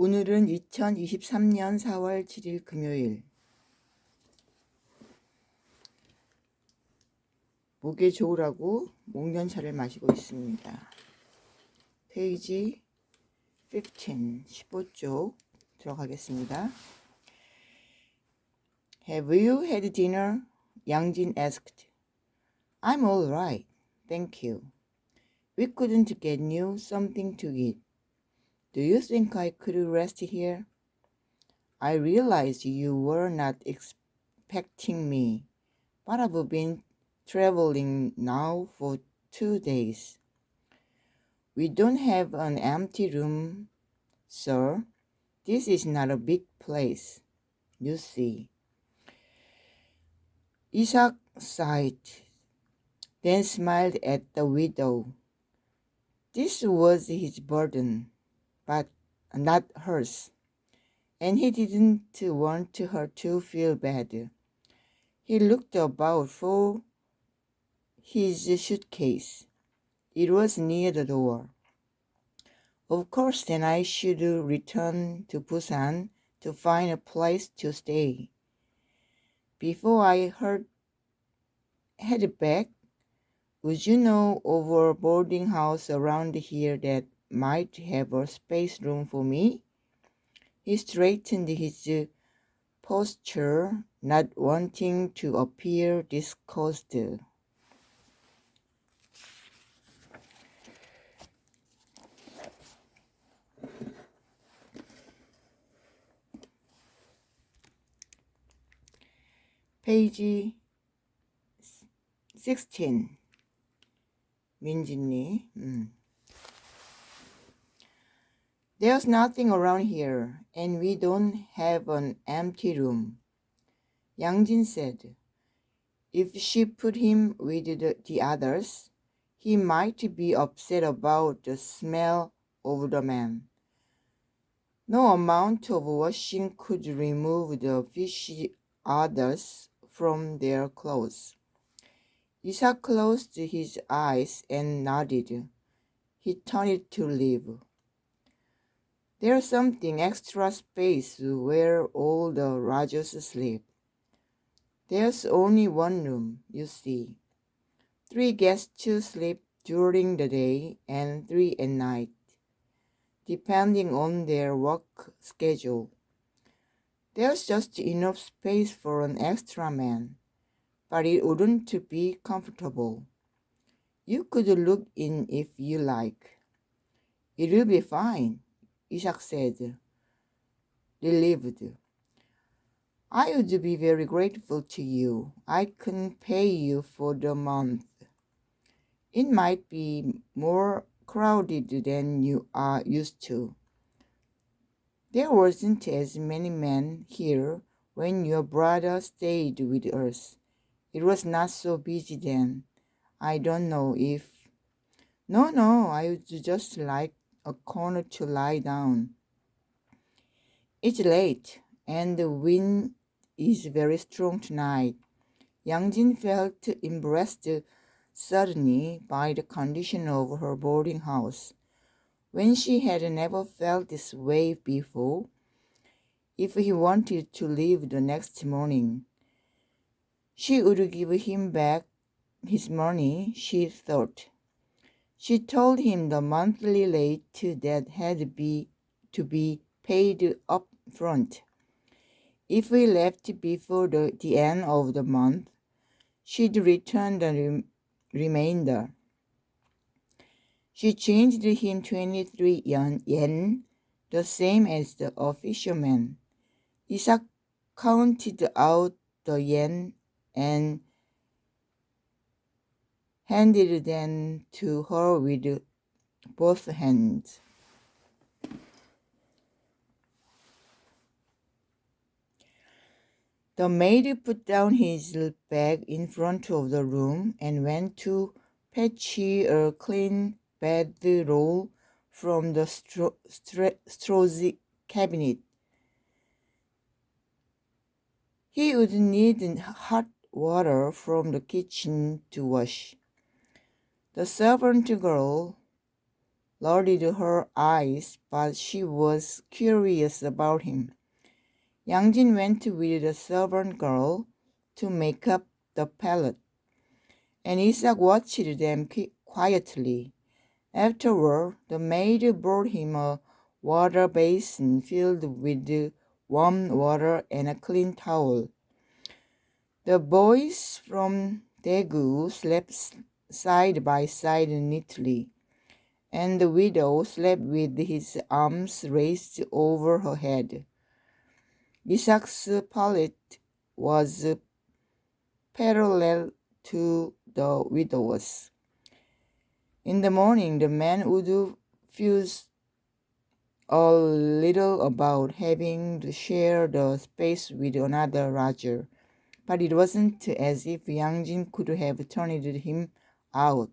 오늘은 2023년 4월 7일 금요일. 목에 좋으라고 목련차를 마시고 있습니다. 페이지 15쪽 들어가겠습니다. Have you had dinner? 양진 asked. I'm all right, thank you. We couldn't get you something to eat. Do you think I could rest here? I realized you were not expecting me, but I've been traveling now for 2 days. We don't have an empty room, sir. This is not a big place, you see. Isaac sighed, then smiled at the widow. This was his burden, but not hers, and he didn't want her to feel bad. He looked about for his suitcase. It was near the door. Of course, then I should return to Busan to find a place to stay. Before I head back, would you know of a boarding house around here that might have a space room for me? He straightened his posture, not wanting to appear disgusted. Page 16. 민진이. There's nothing around here, and we don't have an empty room, Yangjin said. If she put him with the others, he might be upset about the smell of the man. No amount of washing could remove the fishy odors from their clothes. Isaac closed his eyes and nodded. He turned to leave. There's something extra space where all the Rajas sleep. There's only one room, you see. 3 guests sleep during the day and 3 at night, depending on their work schedule. There's just enough space for an extra man, but it wouldn't be comfortable. You could look in if you like. It'll be fine, Isaac said, relieved. I would be very grateful to you. I can pay you for the month. It might be more crowded than you are used to. There wasn't as many men here when your brother stayed with us. It was not so busy then. I don't know if... No, I would just like a corner to lie down. It's late, and the wind is very strong tonight. Yangjin felt impressed suddenly by the condition of her boarding house, when she had never felt this way before. If he wanted to leave the next morning, she would give him back his money, she thought. She told him the monthly rate that had to be paid up front. If he left before the end of the month, she'd return the remainder. She changed him 23 yen, the same as the official man. Isaac counted out the yen and handed them to her with both hands. The maid put down his bag in front of the room and went to fetch a clean bedroll from the straws cabinet. He would need hot water from the kitchen to wash. The servant girl lowered her eyes, but she was curious about him. Yang Jin went with the servant girl to make up the pallet, and Isaac watched them quietly. Afterward, the maid brought him a water basin filled with warm water and a clean towel. The boys from Daegu slept side by side neatly, and the widow slept with his arms raised over her head. Isaac's pallet was parallel to the widow's. In the morning, the man would fuse a little about having to share the space with another Roger, but it wasn't as if Yang Jin could have turned him out.